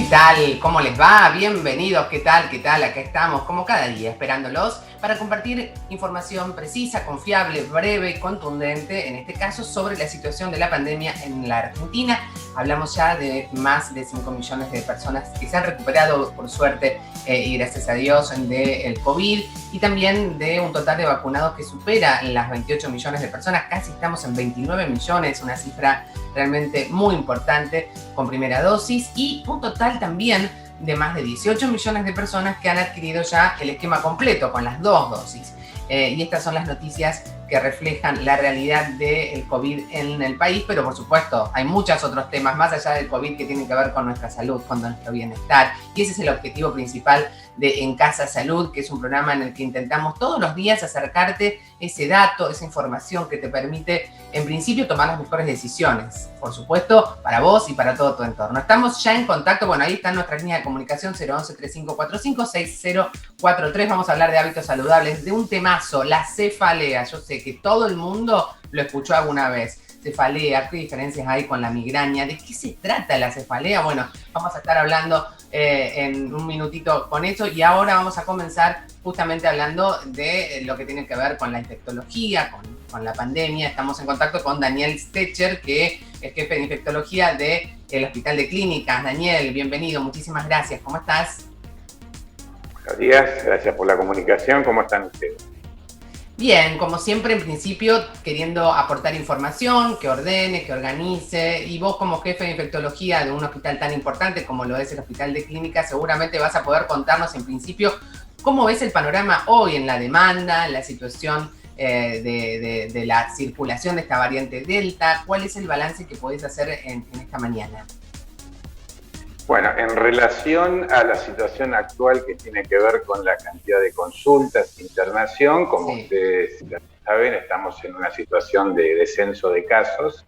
tal? ¿Cómo les va? Bienvenidos, ¿qué tal? ¿Qué tal? Acá estamos, como cada día, esperándolos para compartir información precisa, confiable, breve y contundente, en este caso sobre la situación de la pandemia en la Argentina. Hablamos ya de más de 5 millones de personas que se han recuperado, por suerte, y gracias a Dios, del COVID, y también de un total de vacunados que supera las 28 millones de personas, casi estamos en 29 millones, una cifra realmente muy importante con primera dosis, y un total también de más de 18 millones de personas que han adquirido ya el esquema completo con las 2 dosis. Y estas son las noticias que reflejan la realidad del COVID en el país, pero por supuesto hay muchos otros temas más allá del COVID que tienen que ver con nuestra salud, con nuestro bienestar, y ese es el objetivo principal de En Casa Salud, que es un programa en el que intentamos todos los días acercarte ese dato, esa información que te permite en principio tomar las mejores decisiones, por supuesto para vos y para todo tu entorno. Estamos ya en contacto, bueno, ahí está nuestra línea de comunicación 011-3545-6043, vamos a hablar de hábitos saludables, de un temazo, la cefalea. Yo sé que todo el mundo lo escuchó alguna vez. Cefalea, ¿qué diferencias hay con la migraña? ¿De qué se trata la cefalea? Bueno, vamos a estar hablando en un minutito con eso, y ahora vamos a comenzar justamente hablando de lo que tiene que ver con la infectología, con la pandemia. Estamos en contacto con Daniel Stecher, que es jefe de infectología del Hospital de Clínicas. Daniel, bienvenido, muchísimas gracias. ¿Cómo estás? Buenos días, gracias por la comunicación. ¿Cómo están ustedes? Bien, como siempre, en principio queriendo aportar información, que ordene, que organice, y vos como jefe de infectología de un hospital tan importante como lo es el Hospital de Clínicas, seguramente vas a poder contarnos en principio cómo ves el panorama hoy en la demanda, la situación de la circulación de esta variante Delta. ¿Cuál es el balance que podés hacer en esta mañana? Bueno, en relación a la situación actual que tiene que ver con la cantidad de consultas, internación, como ustedes ya saben, estamos en una situación de descenso de casos,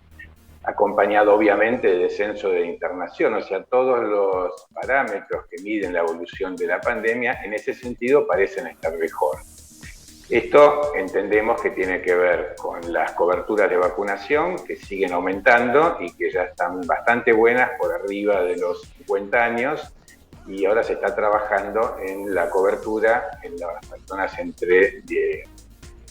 acompañado obviamente de descenso de internación, o sea, todos los parámetros que miden la evolución de la pandemia, en ese sentido parecen estar mejor. Esto entendemos que tiene que ver con las coberturas de vacunación que siguen aumentando y que ya están bastante buenas, por arriba de los 50 años, y ahora se está trabajando en la cobertura en las personas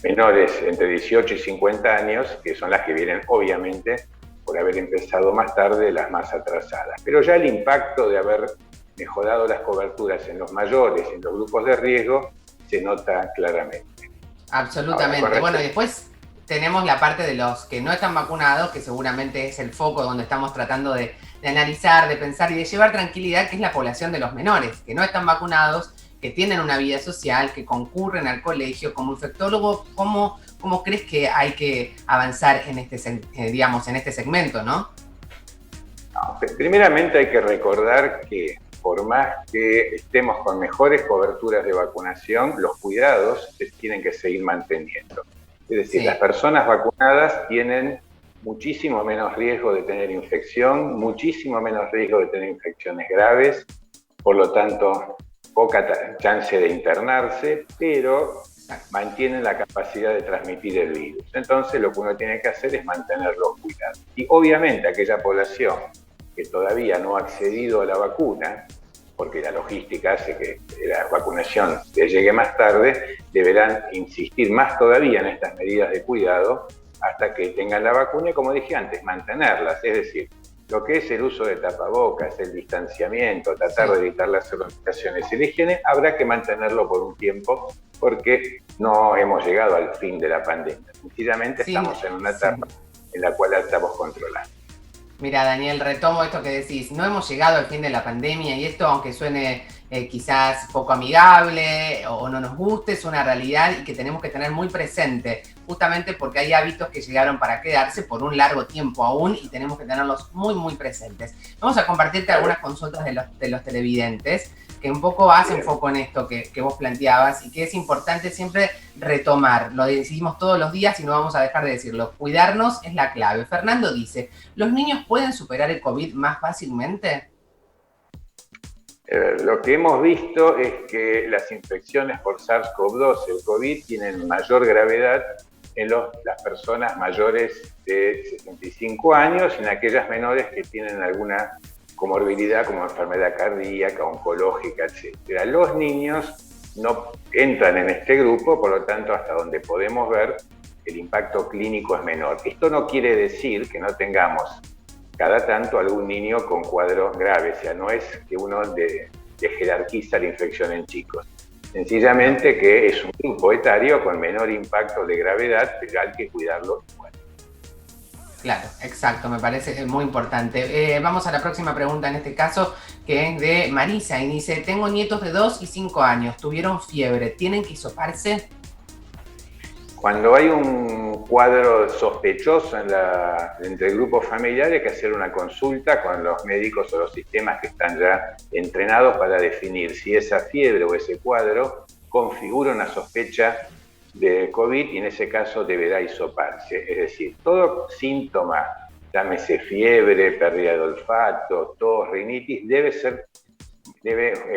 menores entre 18 y 50 años, que son las que vienen obviamente por haber empezado más tarde, las más atrasadas. Pero ya el impacto de haber mejorado las coberturas en los mayores, en los grupos de riesgo, se nota claramente. Absolutamente. Ahora, bueno, y después tenemos la parte de los que no están vacunados, que seguramente es el foco donde estamos tratando de analizar, de pensar y de llevar tranquilidad, que es la población de los menores, que no están vacunados, que tienen una vida social, que concurren al colegio. Como infectólogo, ¿cómo crees que hay que avanzar en este segmento, no? Primeramente hay que recordar que por más que estemos con mejores coberturas de vacunación, los cuidados tienen que seguir manteniendo. Es decir, las personas vacunadas tienen muchísimo menos riesgo de tener infección, muchísimo menos riesgo de tener infecciones graves, por lo tanto, poca chance de internarse, pero mantienen la capacidad de transmitir el virus. Entonces, lo que uno tiene que hacer es mantener los cuidados. Y obviamente aquella población que todavía no ha accedido a la vacuna, porque la logística hace que la vacunación les llegue más tarde, deberán insistir más todavía en estas medidas de cuidado hasta que tengan la vacuna y, como dije antes, mantenerlas. Es decir, lo que es el uso de tapabocas, el distanciamiento, tratar de evitar las aglomeraciones y la higiene, habrá que mantenerlo por un tiempo porque no hemos llegado al fin de la pandemia. Sencillamente estamos en una etapa en la cual la estamos controlando. Mira, Daniel, retomo esto que decís. No hemos llegado al fin de la pandemia, y esto, aunque suene quizás poco amigable o no nos guste, es una realidad y que tenemos que tener muy presente, justamente porque hay hábitos que llegaron para quedarse por un largo tiempo aún, y tenemos que tenerlos muy, muy presentes. Vamos a compartirte algunas consultas de los televidentes que un poco hacen foco en esto que vos planteabas, y que es importante siempre retomar. Lo decimos todos los días y no vamos a dejar de decirlo. Cuidarnos es la clave. Fernando dice, ¿los niños pueden superar el COVID más fácilmente? Lo que hemos visto es que las infecciones por SARS-CoV-2, el COVID, tienen mayor gravedad en las personas mayores de 65 años y en aquellas menores que tienen alguna comorbilidad como enfermedad cardíaca, oncológica, etc. Los niños no entran en este grupo, por lo tanto, hasta donde podemos ver, el impacto clínico es menor. Esto no quiere decir que no tengamos cada tanto algún niño con cuadros graves, o sea, no es que uno jerarquiza la infección en chicos. Sencillamente que es un grupo etario con menor impacto de gravedad, pero hay que cuidarlo igual. Claro, exacto, me parece muy importante. Vamos a la próxima pregunta en este caso, que es de Marisa, y dice, tengo nietos de 2 y 5 años, tuvieron fiebre, ¿tienen que hisoparse? Cuando hay un cuadro sospechoso entre el grupo familiar, hay que hacer una consulta con los médicos o los sistemas que están ya entrenados para definir si esa fiebre o ese cuadro configura una sospecha de COVID y en ese caso deberá hisoparse. Es decir, todo síntoma, llámese fiebre, pérdida de olfato, tos, rinitis,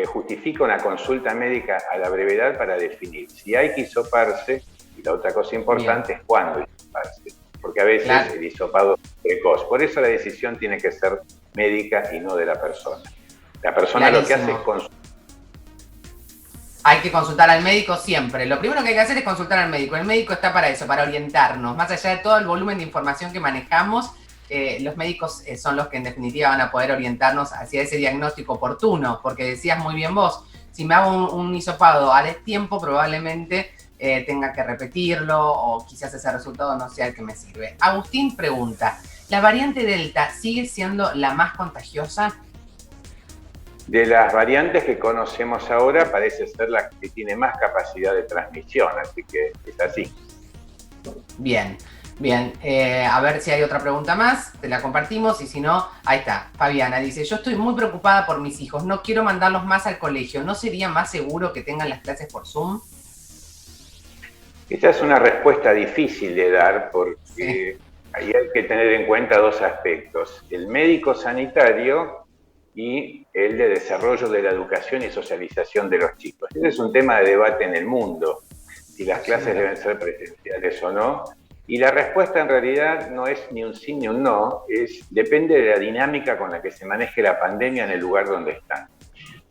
justifica una consulta médica a la brevedad para definir si hay que hisoparse. Y la otra cosa importante es cuándo hisoparse, porque a veces el hisopado es precoz. Por eso la decisión tiene que ser médica y no de la persona. La persona lo que hace es consultar. Hay que consultar al médico siempre. Lo primero que hay que hacer es consultar al médico. El médico está para eso, para orientarnos. Más allá de todo el volumen de información que manejamos, los médicos son los que en definitiva van a poder orientarnos hacia ese diagnóstico oportuno. Porque decías muy bien vos, si me hago un hisopado a destiempo, probablemente tenga que repetirlo o quizás ese resultado no sea el que me sirve. Agustín pregunta, ¿la variante Delta sigue siendo la más contagiosa? De las variantes que conocemos ahora, parece ser la que tiene más capacidad de transmisión, así que es así. Bien, bien. A ver si hay otra pregunta más, te la compartimos y si no, ahí está. Fabiana dice, yo estoy muy preocupada por mis hijos, no quiero mandarlos más al colegio, ¿no sería más seguro que tengan las clases por Zoom? Esta es una respuesta difícil de dar porque ahí hay que tener en cuenta dos aspectos. El médico sanitario y el de desarrollo de la educación y socialización de los chicos. Ese es un tema de debate en el mundo, si las clases deben ser presenciales o no. Y la respuesta en realidad no es ni un sí ni un no, depende de la dinámica con la que se maneje la pandemia en el lugar donde están.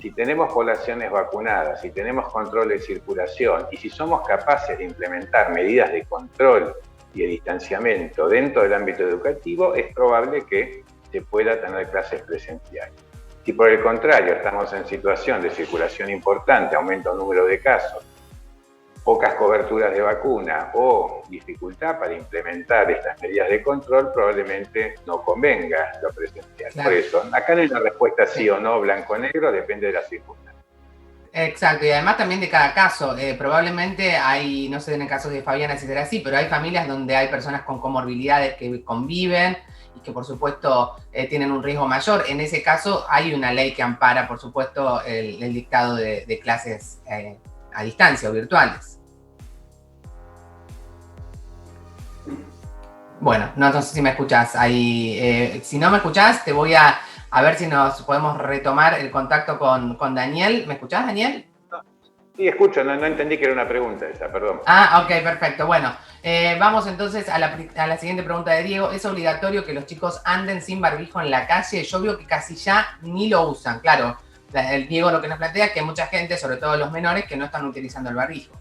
Si tenemos poblaciones vacunadas, si tenemos control de circulación y si somos capaces de implementar medidas de control y de distanciamiento dentro del ámbito educativo, es probable que se pueda tener clases presenciales. Si por el contrario estamos en situación de circulación importante, aumento del número de casos, pocas coberturas de vacuna o dificultad para implementar estas medidas de control, probablemente no convenga lo presencial. Claro. Por eso, acá no hay una respuesta sí o no, blanco o negro, depende de las circunstancias. Exacto, y además también de cada caso. Probablemente hay, no sé en el caso de Fabiana si será así, pero hay familias donde hay personas con comorbilidades que conviven y que por supuesto tienen un riesgo mayor. En ese caso hay una ley que ampara, por supuesto, el dictado de clases a distancia o virtuales. Bueno, no sé si me escuchás ahí. Si no me escuchás, te voy a ver si nos podemos retomar el contacto con Daniel. ¿Me escuchás, Daniel? Sí, escucho, no entendí que era una pregunta esa, perdón. Ah, ok, perfecto. Bueno, vamos entonces a la siguiente pregunta de Diego. ¿Es obligatorio que los chicos anden sin barbijo en la calle? Yo veo que casi ya ni lo usan. Claro, el Diego lo que nos plantea es que hay mucha gente, sobre todo los menores, que no están utilizando el barbijo.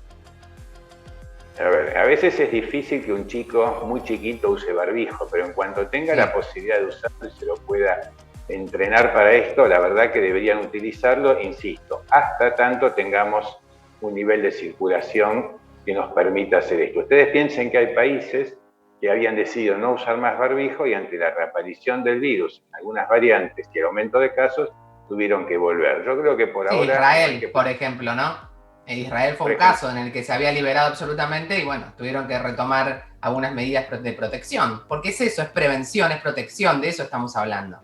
A ver, a veces es difícil que un chico muy chiquito use barbijo, pero en cuanto tenga la posibilidad de usarlo y se lo pueda entrenar para esto, la verdad que deberían utilizarlo, insisto, hasta tanto tengamos un nivel de circulación que nos permita hacer esto. Ustedes piensen que hay países que habían decidido no usar más barbijo y ante la reaparición del virus, algunas variantes y el aumento de casos, tuvieron que volver. Yo creo que por ahora... Israel, por ejemplo, ¿no? Israel fue un caso en el que se había liberado absolutamente y bueno, tuvieron que retomar algunas medidas de protección. Porque es eso, es prevención, es protección, de eso estamos hablando.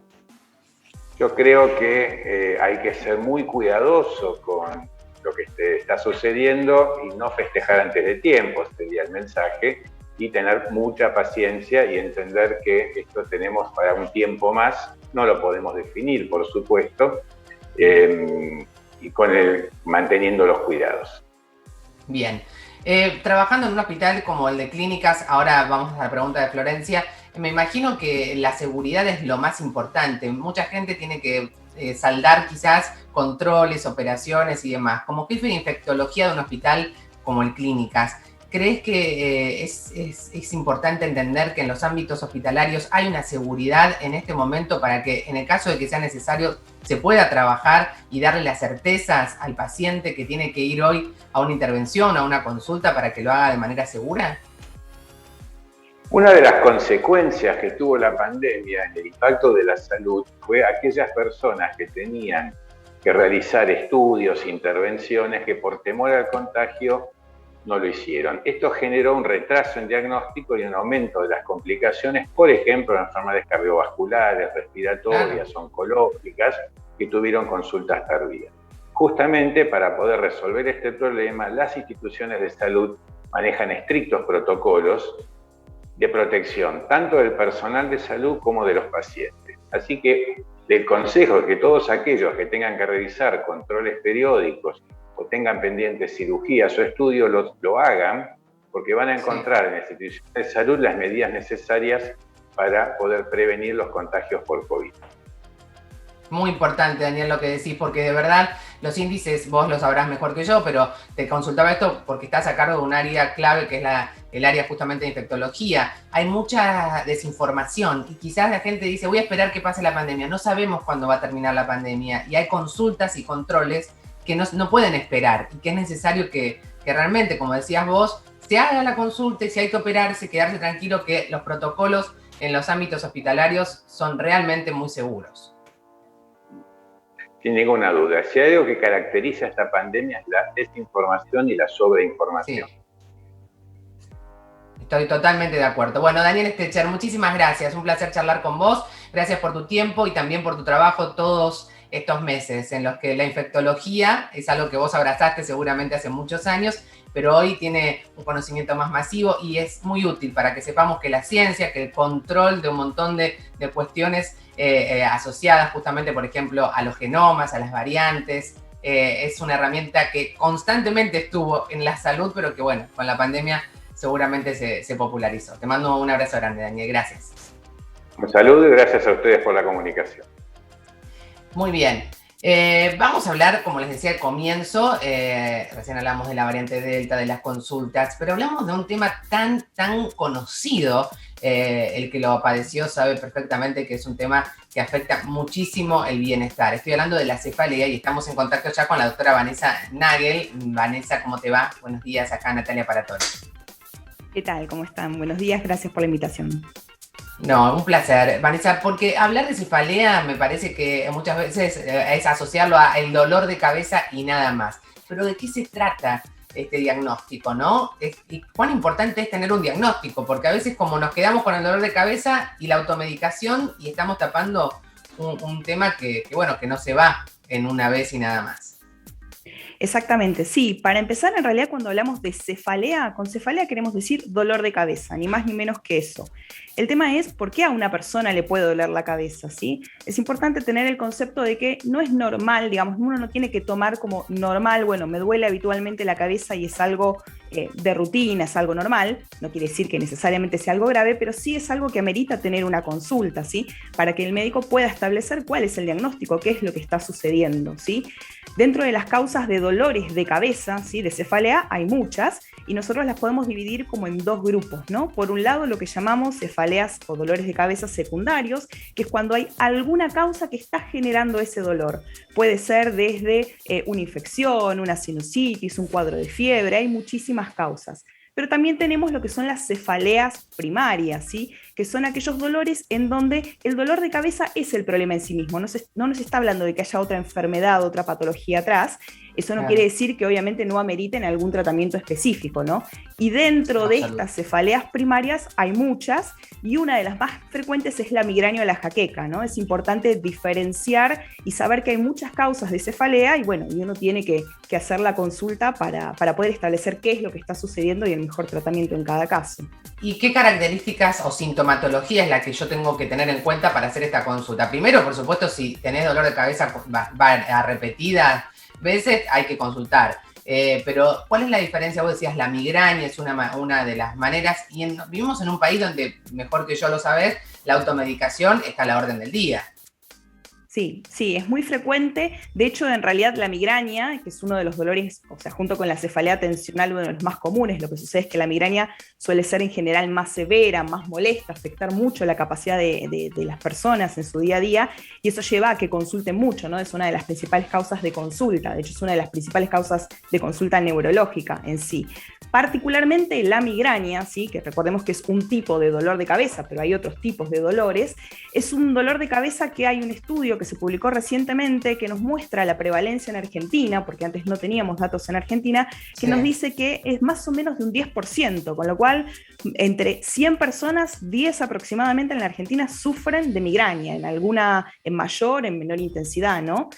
Yo creo que hay que ser muy cuidadoso con lo que está sucediendo y no festejar antes de tiempo, sería el mensaje, y tener mucha paciencia y entender que esto tenemos para un tiempo más, no lo podemos definir, por supuesto, y manteniendo los cuidados. Bien. Trabajando en un hospital como el de Clínicas, ahora vamos a la pregunta de Florencia, me imagino que la seguridad es lo más importante. Mucha gente tiene que saldar quizás controles, operaciones y demás. Como jefe de infectología de un hospital como el Clínicas, ¿crees que es importante entender que en los ámbitos hospitalarios hay una seguridad en este momento para que en el caso de que sea necesario se pueda trabajar y darle las certezas al paciente que tiene que ir hoy a una intervención, a una consulta, para que lo haga de manera segura? Una de las consecuencias que tuvo la pandemia en el impacto de la salud fue aquellas personas que tenían que realizar estudios, intervenciones, que por temor al contagio no lo hicieron. Esto generó un retraso en diagnóstico y un aumento de las complicaciones, por ejemplo, en enfermedades cardiovasculares, respiratorias, oncológicas, que tuvieron consultas tardías. Justamente para poder resolver este problema, las instituciones de salud manejan estrictos protocolos de protección, tanto del personal de salud como de los pacientes. Así que el consejo es que todos aquellos que tengan que realizar controles periódicos o tengan pendientes cirugías o estudios, lo hagan, porque van a encontrar en las instituciones de salud las medidas necesarias para poder prevenir los contagios por COVID. Muy importante, Daniel, lo que decís, porque de verdad los índices, vos lo sabrás mejor que yo, pero te consultaba esto porque estás a cargo de un área clave que es el área justamente de infectología. Hay mucha desinformación y quizás la gente dice, voy a esperar que pase la pandemia. No sabemos cuándo va a terminar la pandemia y hay consultas y controles que no pueden esperar y que es necesario que realmente, como decías vos, se haga la consulta y si hay que operarse, quedarse tranquilo que los protocolos en los ámbitos hospitalarios son realmente muy seguros. Sin ninguna duda. Si hay algo que caracteriza a esta pandemia es la desinformación y la sobreinformación. Sí. Estoy totalmente de acuerdo. Bueno, Daniel Stecher, muchísimas gracias. Un placer charlar con vos. Gracias por tu tiempo y también por tu trabajo todos estos meses en los que la infectología es algo que vos abrazaste seguramente hace muchos años, pero hoy tiene un conocimiento más masivo y es muy útil para que sepamos que la ciencia, que el control de un montón de cuestiones asociadas justamente, por ejemplo, a los genomas, a las variantes, es una herramienta que constantemente estuvo en la salud, pero que bueno, con la pandemia seguramente se popularizó. Te mando un abrazo grande, Daniel. Gracias. Un saludo y gracias a ustedes por la comunicación. Muy bien. Vamos a hablar, como les decía al comienzo, recién hablamos de la variante Delta, de las consultas, pero hablamos de un tema tan conocido. El que lo padeció sabe perfectamente que es un tema que afecta muchísimo el bienestar. Estoy hablando de la cefalea y estamos en contacto ya con la doctora Vanessa Nagel. Vanessa, ¿cómo te va? Buenos días, acá Natalia Paratoni. ¿Qué tal? ¿Cómo están? Buenos días, gracias por la invitación. No, un placer, Vanessa, porque hablar de cefalea me parece que muchas veces es asociarlo al dolor de cabeza y nada más. Pero ¿de qué se trata este diagnóstico, no? ¿Y cuán importante es tener un diagnóstico? Porque a veces como nos quedamos con el dolor de cabeza y la automedicación y estamos tapando un tema que no se va en una vez y nada más. Exactamente, sí. Para empezar, en realidad, cuando hablamos de cefalea, con cefalea queremos decir dolor de cabeza, ni más ni menos que eso. El tema es por qué a una persona le puede doler la cabeza, ¿sí? Es importante tener el concepto de que no es normal, digamos, uno no tiene que tomar como normal, bueno, me duele habitualmente la cabeza y es algo de rutina, es algo normal, no quiere decir que necesariamente sea algo grave, pero sí es algo que amerita tener una consulta, ¿sí? Para que el médico pueda establecer cuál es el diagnóstico, qué es lo que está sucediendo, ¿sí? Dentro de las causas de dolores de cabeza, ¿sí? De cefalea, hay muchas, y nosotros las podemos dividir como en dos grupos, ¿no? Por un lado, lo que llamamos cefaleas o dolores de cabeza secundarios, que es cuando hay alguna causa que está generando ese dolor. Puede ser desde una infección, una sinusitis, un cuadro de fiebre, hay muchísimas causas. Pero también tenemos lo que son las cefaleas primarias, ¿sí? Que son aquellos dolores en donde el dolor de cabeza es el problema en sí mismo. No nos está hablando de que haya otra enfermedad, otra patología atrás. Eso no quiere decir que obviamente no ameriten algún tratamiento específico, ¿no? Y dentro de estas cefaleas primarias hay muchas, y una de las más frecuentes es la migraña o la jaqueca, ¿no? Es importante diferenciar y saber que hay muchas causas de cefalea y bueno, y uno tiene que hacer la consulta para poder establecer qué es lo que está sucediendo y el mejor tratamiento en cada caso. ¿Y qué características o sintomatología es la que yo tengo que tener en cuenta para hacer esta consulta? Primero, por supuesto, si tenés dolor de cabeza va a repetidas veces, hay que consultar. Pero ¿cuál es la diferencia? Vos decías, la migraña es una de las maneras, y vivimos en un país donde, mejor que yo lo sabés, la automedicación está a la orden del día. Sí, sí, es muy frecuente. De hecho, en realidad la migraña, que es uno de los dolores, o sea, junto con la cefalea tensional, uno de los más comunes, lo que sucede es que la migraña suele ser en general más severa, más molesta, afectar mucho la capacidad de las personas en su día a día, y eso lleva a que consulten mucho, ¿no? Es una de las principales causas de consulta, de hecho es una de las principales causas de consulta neurológica en sí. Particularmente la migraña, ¿sí? Que recordemos que es un tipo de dolor de cabeza, pero hay otros tipos de dolores, es un dolor de cabeza que hay un estudio que se publicó recientemente que nos muestra la prevalencia en Argentina, porque antes no teníamos datos en Argentina, que nos dice que es más o menos de un 10%, con lo cual entre 100 personas, 10 aproximadamente en la Argentina sufren de migraña, en mayor, en menor intensidad, ¿no?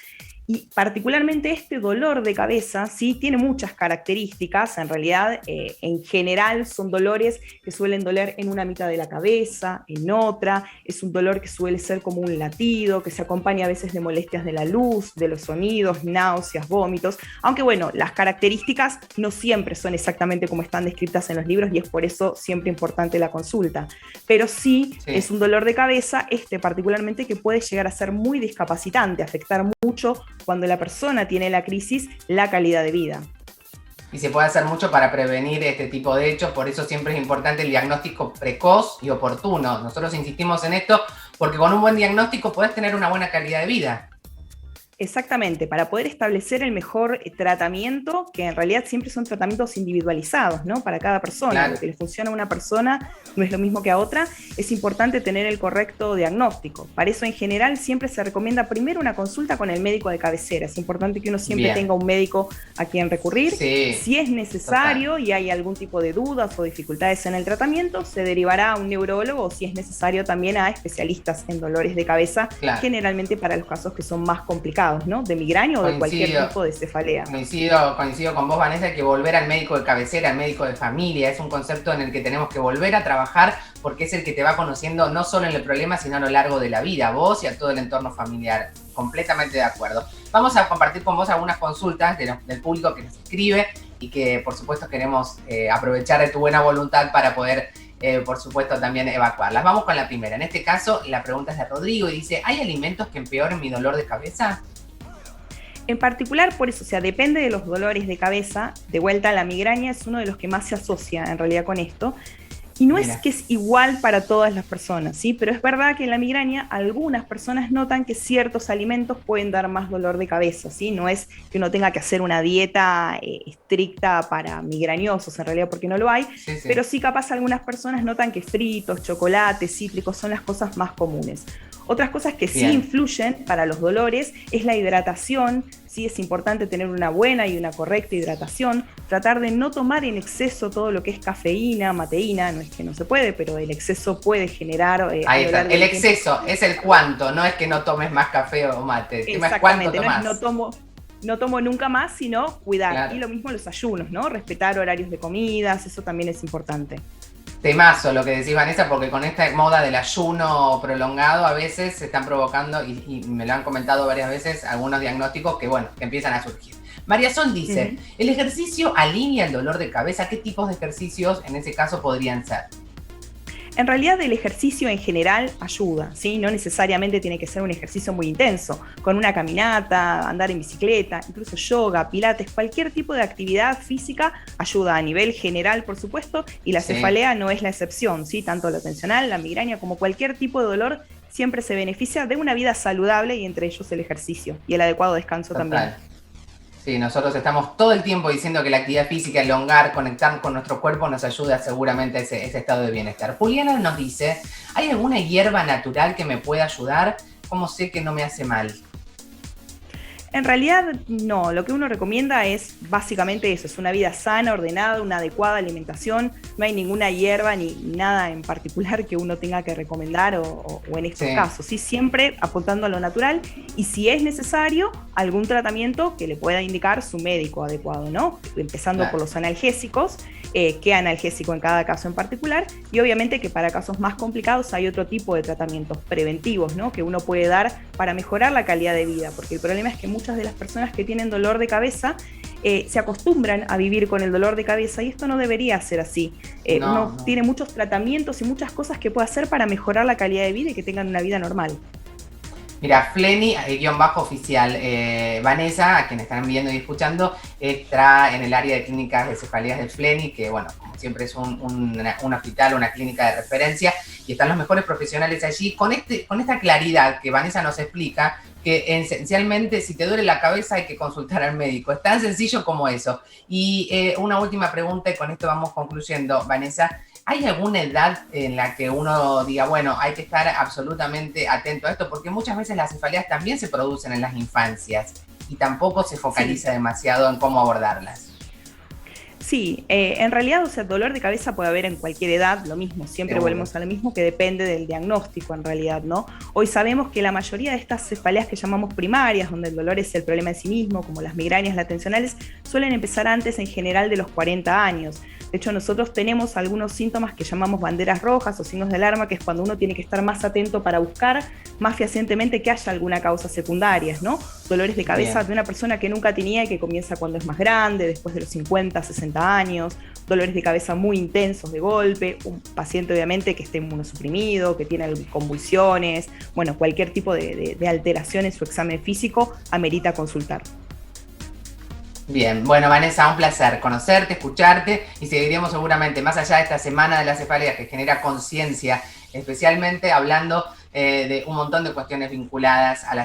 Y particularmente este dolor de cabeza, sí, tiene muchas características. En realidad, en general, son dolores que suelen doler en una mitad de la cabeza, en otra. Es un dolor que suele ser como un latido, que se acompaña a veces de molestias de la luz, de los sonidos, náuseas, vómitos. Aunque bueno, las características no siempre son exactamente como están descritas en los libros y es por eso siempre importante la consulta. Pero sí, es un dolor de cabeza, particularmente, que puede llegar a ser muy discapacitante, afectar mucho cuando la persona tiene la crisis, la calidad de vida. Y se puede hacer mucho para prevenir este tipo de hechos, por eso siempre es importante el diagnóstico precoz y oportuno. Nosotros insistimos en esto porque con un buen diagnóstico podés tener una buena calidad de vida. Exactamente, para poder establecer el mejor tratamiento, que en realidad siempre son tratamientos individualizados, ¿no? Para cada persona, claro. Lo que le funciona a una persona no es lo mismo que a otra, es importante tener el correcto diagnóstico. Para eso, en general, siempre se recomienda primero una consulta con el médico de cabecera. Es importante que uno siempre tenga un médico a quien recurrir. Sí, si es necesario y hay algún tipo de dudas o dificultades en el tratamiento, se derivará a un neurólogo o, si es necesario, también a especialistas en dolores de cabeza, generalmente para los casos que son más complicados, ¿no? De migraña o de cualquier tipo de cefalea. Coincido con vos, Vanessa, hay que volver al médico de cabecera, al médico de familia. Es un concepto en el que tenemos que volver a trabajar porque es el que te va conociendo no solo en el problema, sino a lo largo de la vida, a vos y a todo el entorno familiar. Completamente de acuerdo. Vamos a compartir con vos algunas consultas del público que nos escribe y que, por supuesto, queremos aprovechar de tu buena voluntad para poder, por supuesto, también evacuarlas. Vamos con la primera. En este caso, la pregunta es de Rodrigo y dice: ¿hay alimentos que empeoren mi dolor de cabeza? En particular, por eso, o sea, depende de los dolores de cabeza. De vuelta, la migraña es uno de los que más se asocia en realidad con esto. Y no es que es igual para todas las personas, ¿sí? Pero es verdad que en la migraña algunas personas notan que ciertos alimentos pueden dar más dolor de cabeza, ¿sí? No es que uno tenga que hacer una dieta estricta para migrañosos, en realidad, porque no lo hay, pero sí capaz algunas personas notan que fritos, chocolates, cítricos son las cosas más comunes. Otras cosas que sí influyen para los dolores es la hidratación. Sí, es importante tener una buena y una correcta hidratación, tratar de no tomar en exceso todo lo que es cafeína, mateína, no es que no se puede, pero el exceso puede generar... Ahí está, el exceso es el cuánto, no es que no tomes más café o mate, es cuánto tomás. No es no tomo nunca más, sino cuidar. Claro. Y lo mismo los ayunos, ¿no? Respetar horarios de comidas, eso también es importante. Temazo lo que decís, Vanessa, porque con esta moda del ayuno prolongado a veces se están provocando, y me lo han comentado varias veces, algunos diagnósticos que empiezan a surgir. María Sol dice, ¿el ejercicio alinea el dolor de cabeza? ¿Qué tipos de ejercicios en ese caso podrían ser? En realidad el ejercicio en general ayuda, ¿sí? No necesariamente tiene que ser un ejercicio muy intenso. Con una caminata, andar en bicicleta, incluso yoga, pilates, cualquier tipo de actividad física ayuda a nivel general, por supuesto, y la cefalea no es la excepción, ¿sí? Tanto la tensional, la migraña, como cualquier tipo de dolor siempre se beneficia de una vida saludable, y entre ellos el ejercicio y el adecuado descanso también. Sí, nosotros estamos todo el tiempo diciendo que la actividad física, elongar, conectar con nuestro cuerpo nos ayuda seguramente a ese estado de bienestar. Juliana nos dice, ¿hay alguna hierba natural que me pueda ayudar? ¿Cómo sé que no me hace mal? En realidad no, lo que uno recomienda es básicamente eso, es una vida sana, ordenada, una adecuada alimentación, no hay ninguna hierba ni nada en particular que uno tenga que recomendar o en estos casos, ¿sí? Siempre apuntando a lo natural, y si es necesario, algún tratamiento que le pueda indicar su médico adecuado, ¿no? Empezando por los analgésicos, qué analgésico en cada caso en particular, y obviamente que para casos más complicados hay otro tipo de tratamientos preventivos, ¿no? Que uno puede dar para mejorar la calidad de vida, porque el problema es que muchas de las personas que tienen dolor de cabeza se acostumbran a vivir con el dolor de cabeza y esto no debería ser así. Uno tiene muchos tratamientos y muchas cosas que puede hacer para mejorar la calidad de vida y que tengan una vida normal. Mira, Fleni, ¡oficial. Vanessa, a quienes están viendo y escuchando, está en el área de clínicas de cefaleas del Fleni, que bueno, como siempre es un hospital, una clínica de referencia, y están los mejores profesionales allí, con esta claridad que Vanessa nos explica, que esencialmente si te duele la cabeza hay que consultar al médico. Es tan sencillo como eso. Y una última pregunta, y con esto vamos concluyendo, Vanessa. ¿Hay alguna edad en la que uno diga, bueno, hay que estar absolutamente atento a esto? Porque muchas veces las cefaleas también se producen en las infancias y tampoco se focaliza demasiado en cómo abordarlas. Sí, en realidad, o sea, dolor de cabeza puede haber en cualquier edad, lo mismo, siempre volvemos a lo mismo, que depende del diagnóstico en realidad, ¿no? Hoy sabemos que la mayoría de estas cefaleas que llamamos primarias, donde el dolor es el problema en sí mismo, como las migrañas latencionales, suelen empezar antes en general de los 40 años. De hecho, nosotros tenemos algunos síntomas que llamamos banderas rojas o signos de alarma, que es cuando uno tiene que estar más atento para buscar más fehacientemente que haya alguna causa secundaria, ¿no? Dolores de cabeza de una persona que nunca tenía y que comienza cuando es más grande, después de los 50, 60 años, dolores de cabeza muy intensos de golpe, un paciente obviamente que esté inmunosuprimido, que tiene convulsiones, bueno, cualquier tipo de alteración en su examen físico amerita consultar. Bien, bueno, Vanessa, un placer conocerte, escucharte, y seguiríamos seguramente más allá de esta semana de las cefaleas que genera conciencia, especialmente hablando de un montón de cuestiones vinculadas a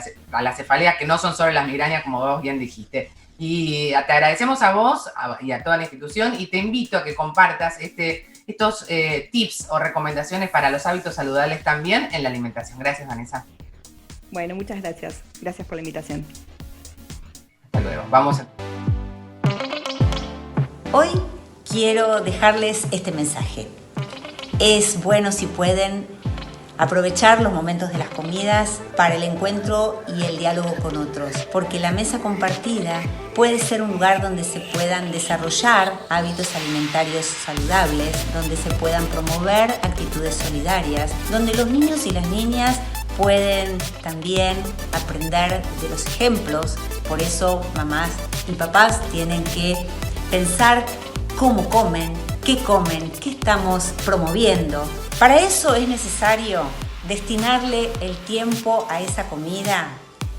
la cefalea, que no son solo las migrañas, como vos bien dijiste. Y te agradecemos a vos y a toda la institución, y te invito a que compartas estos tips o recomendaciones para los hábitos saludables también en la alimentación. Gracias, Vanessa. Bueno, muchas gracias. Gracias por la invitación. Hasta luego. Vamos a... Hoy quiero dejarles este mensaje. Es bueno, si pueden, aprovechar los momentos de las comidas para el encuentro y el diálogo con otros, porque la mesa compartida puede ser un lugar donde se puedan desarrollar hábitos alimentarios saludables, donde se puedan promover actitudes solidarias, donde los niños y las niñas pueden también aprender de los ejemplos. Por eso mamás y papás tienen que pensar cómo comen, qué estamos promoviendo. Para eso es necesario destinarle el tiempo a esa comida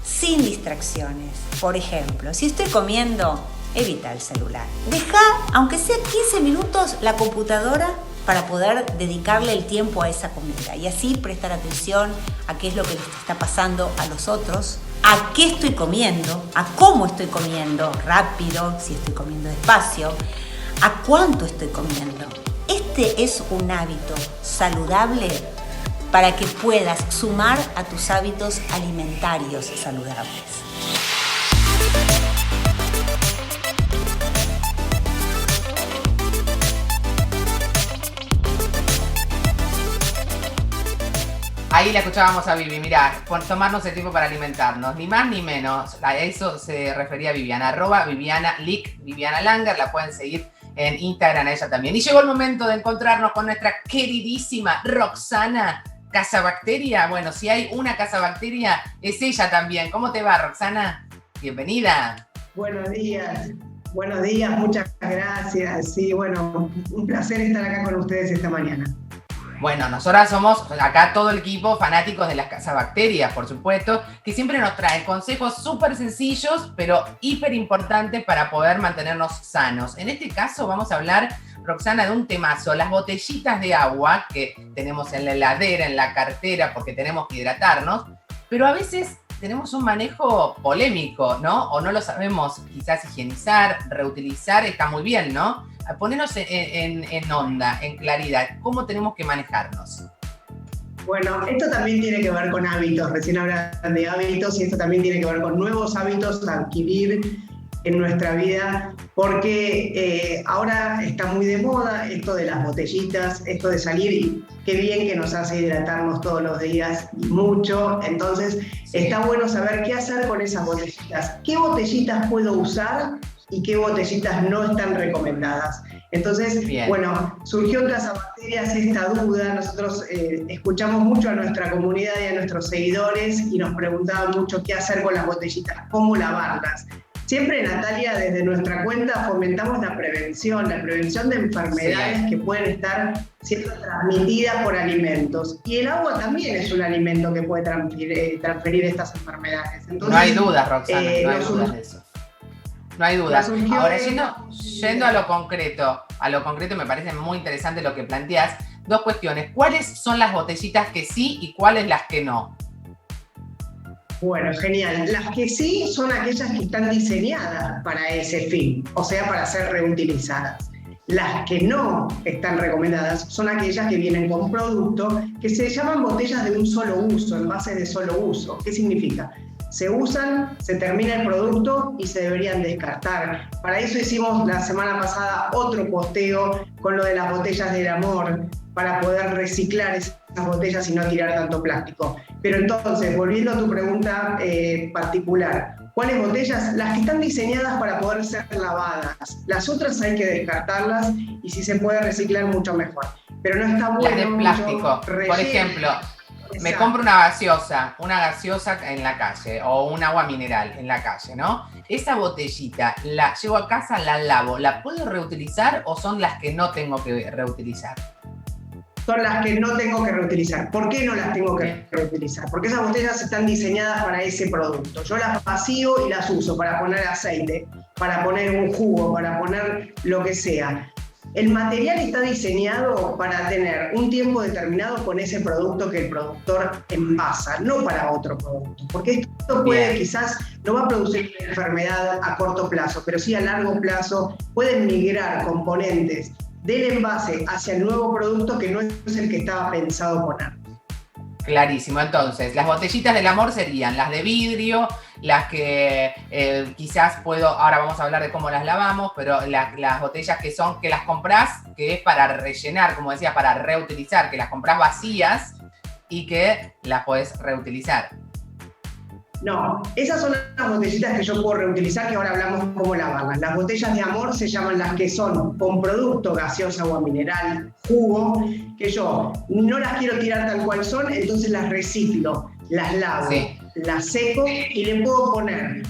sin distracciones. Por ejemplo, si estoy comiendo, evita el celular. Deja, aunque sea 15 minutos, la computadora para poder dedicarle el tiempo a esa comida y así prestar atención a qué es lo que les está pasando a los otros, a qué estoy comiendo, a cómo estoy comiendo, rápido, si estoy comiendo despacio, a cuánto estoy comiendo. Este es un hábito saludable para que puedas sumar a tus hábitos alimentarios saludables. Ahí la escuchábamos a Vivi, mirá, por tomarnos el tiempo para alimentarnos, ni más ni menos. A eso se refería Viviana, @VivianaLic, Viviana Langer, la pueden seguir en Instagram a ella también. Y llegó el momento de encontrarnos con nuestra queridísima Roxana Casabacteria. Bueno, si hay una Casabacteria, es ella también. ¿Cómo te va, Roxana? Bienvenida. Buenos días, muchas gracias. Sí, bueno, un placer estar acá con ustedes esta mañana. Bueno, nosotras somos acá todo el equipo fanáticos de las Casabacterias, por supuesto, que siempre nos traen consejos súper sencillos, pero hiper importantes para poder mantenernos sanos. En este caso vamos a hablar, Roxana, de un temazo, las botellitas de agua que tenemos en la heladera, en la cartera, porque tenemos que hidratarnos, pero a veces tenemos un manejo polémico, ¿no? O no lo sabemos quizás higienizar, reutilizar, está muy bien, ¿no? Ponernos en onda, en claridad, ¿cómo tenemos que manejarnos? Bueno, esto también tiene que ver con hábitos, recién hablan de hábitos y esto también tiene que ver con nuevos hábitos a adquirir en nuestra vida, porque ahora está muy de moda esto de las botellitas, esto de salir y qué bien que nos hace hidratarnos todos los días y mucho, entonces está bueno saber qué hacer con esas botellitas, qué botellitas puedo usar y qué botellitas no están recomendadas. Entonces, bien. Bueno, surgió en Casabacterias esta duda, nosotros escuchamos mucho a nuestra comunidad y a nuestros seguidores y nos preguntaban mucho qué hacer con las botellitas, cómo lavarlas. Siempre, Natalia, desde nuestra cuenta fomentamos la prevención de enfermedades que pueden estar siendo transmitidas por alimentos. Y el agua también es un alimento que puede transferir estas enfermedades. Entonces, no hay dudas, Roxana, no hay dudas de eso. No hay dudas. Ahora, yendo a lo concreto me parece muy interesante lo que planteas. Dos cuestiones. ¿Cuáles son las botellitas que sí y cuáles las que no? Bueno, genial. Las que sí son aquellas que están diseñadas para ese fin, o sea, para ser reutilizadas. Las que no están recomendadas son aquellas que vienen con productos que se llaman botellas de un solo uso, envases de solo uso. ¿Qué significa? Se usan, se termina el producto y se deberían descartar. Para eso hicimos la semana pasada otro posteo con lo de las botellas del amor, para poder reciclar esas botellas y no tirar tanto plástico. Pero entonces, volviendo a tu pregunta particular, ¿cuáles botellas? Las que están diseñadas para poder ser lavadas. Las otras hay que descartarlas y si se puede reciclar mucho mejor. Pero no está bueno. Las de plástico, por ejemplo. Me compro una gaseosa en la calle o un agua mineral en la calle, ¿no? Esa botellita, la llevo a casa, la lavo, ¿la puedo reutilizar o son las que no tengo que reutilizar? Son las que no tengo que reutilizar. ¿Por qué no las tengo que reutilizar? Porque esas botellas están diseñadas para ese producto. Yo las vacío y las uso para poner aceite, para poner un jugo, para poner lo que sea. El material está diseñado para tener un tiempo determinado con ese producto que el productor envasa, no para otro producto. Porque esto puede, quizás, no va a producir una enfermedad a corto plazo, pero sí a largo plazo pueden migrar componentes del envase hacia el nuevo producto que no es el que estaba pensado poner. Clarísimo. Entonces, las botellitas del amor serían las de vidrio, las que quizás ahora vamos a hablar de cómo las lavamos, pero las botellas que las comprás, que es para rellenar, como decía, para reutilizar, que las comprás vacías y que las podés reutilizar. No, esas son las botellitas que yo puedo reutilizar, que ahora hablamos cómo lavarlas. Las botellas de amor se llaman las que son con producto, gaseosa, agua mineral, jugo, que yo no las quiero tirar tal cual son, entonces las reciclo, las lavo, las seco y le puedo poner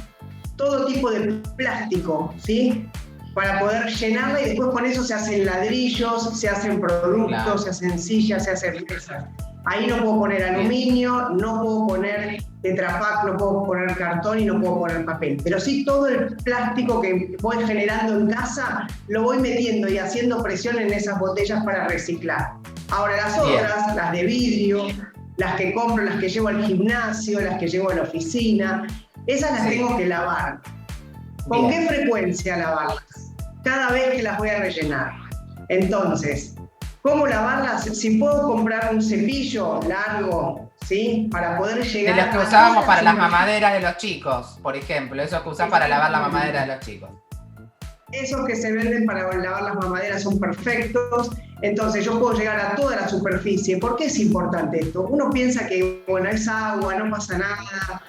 todo tipo de plástico, ¿sí? Para poder llenarla y después con eso se hacen ladrillos, se hacen productos, se hacen sillas, se hacen mesas. Ahí no puedo poner aluminio, no puedo poner Tetra Pak, no puedo poner cartón y no puedo poner papel. Pero sí todo el plástico que voy generando en casa lo voy metiendo y haciendo presión en esas botellas para reciclar. Ahora las otras, las de vidrio, las que compro, las que llevo al gimnasio, las que llevo a la oficina, esas las tengo que lavar. ¿Con qué frecuencia lavarlas? Cada vez que las voy a rellenar. Entonces, ¿cómo lavarlas? Si puedo comprar un cepillo largo, ¿sí? Para poder llegar de los que usábamos para las mamaderas de los chicos, por ejemplo, esos que usás para lavar la mamadera de los chicos. Esos que se venden para lavar las mamaderas son perfectos, entonces yo puedo llegar a toda la superficie. ¿Por qué es importante esto? Uno piensa que, bueno, es agua, no pasa nada,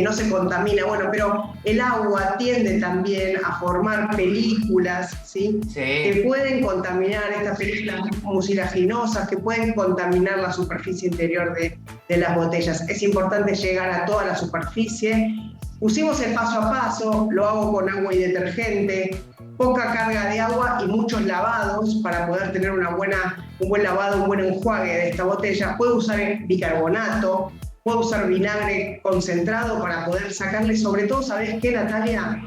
no se contamina, bueno, pero el agua tiende también a formar películas, ¿sí? Que pueden contaminar, estas películas mucilaginosas, que pueden contaminar la superficie interior de las botellas. Es importante llegar a toda la superficie. Usemos el paso a paso, lo hago con agua y detergente, poca carga de agua y muchos lavados para poder tener un buen lavado, un buen enjuague de esta botella. Puedo usar bicarbonato, puedo usar vinagre concentrado para poder sacarle, sobre todo, ¿sabés qué, Natalia?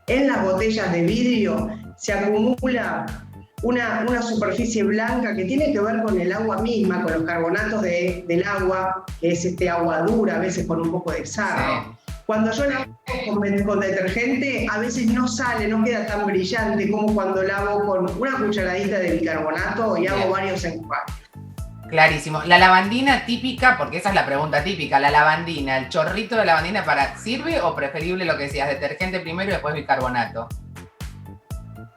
En las botellas de vidrio se acumula una superficie blanca que tiene que ver con el agua misma, con los carbonatos del agua, que es agua dura, a veces con un poco de sarro. Cuando yo lavo con detergente, a veces no sale, no queda tan brillante como cuando lavo con una cucharadita de bicarbonato y hago varios enjuagues. Clarísimo. La lavandina típica, porque esa es la pregunta típica, la lavandina, el chorrito de lavandina, ¿sirve o preferible lo que decías, detergente primero y después bicarbonato?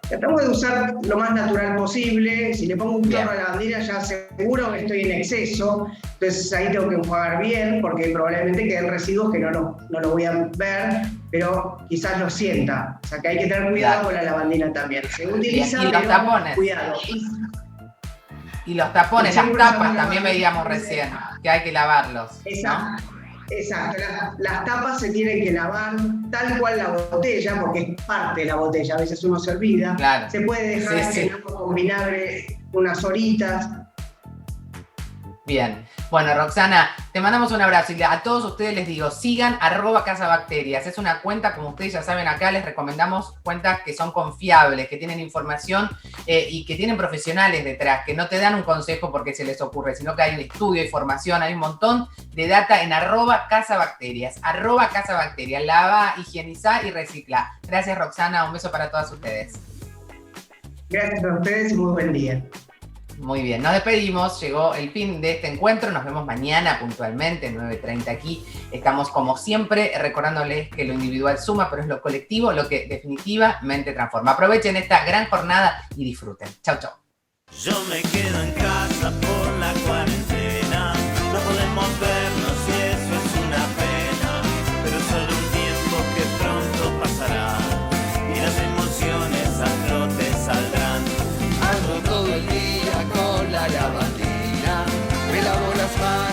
Tratamos de usar lo más natural posible. Si le pongo un chorro de lavandina ya seguro que estoy en exceso, entonces ahí tengo que enjuagar bien porque probablemente queden residuos que no lo voy a ver, pero quizás lo sienta. O sea que hay que tener cuidado con la lavandina también. Se utiliza, y los tapones. Cuidado. Y los tapones, las tapas también veíamos recién, que hay que lavarlos. Exacto. Exacto, las tapas se tienen que lavar tal cual la botella, porque es parte de la botella, a veces uno se olvida. Claro. Se puede dejar en agua con vinagre unas horitas. Bien. Bueno, Roxana, te mandamos un abrazo y a todos ustedes les digo, sigan @casabacterias. Es una cuenta, como ustedes ya saben acá, les recomendamos cuentas que son confiables, que tienen información y que tienen profesionales detrás, que no te dan un consejo porque se les ocurre, sino que hay un estudio, información, hay un montón de data en @casabacterias. @casabacterias. Lava, higieniza y recicla. Gracias, Roxana. Un beso para todas ustedes. Gracias a ustedes y muy buen día. Muy bien, nos despedimos, llegó el fin de este encuentro, nos vemos mañana puntualmente, 9:30 aquí. Estamos como siempre recordándoles que lo individual suma, pero es lo colectivo lo que definitivamente transforma. Aprovechen esta gran jornada y disfruten. Chau, chau. Yo me quedo en casa por la cuarentena, no podemos vernos y eso es una pena, pero solo un tiempo que pronto pasará y las emociones a flote saldrán. Ando todo el día con la lavandina, me lavo las manos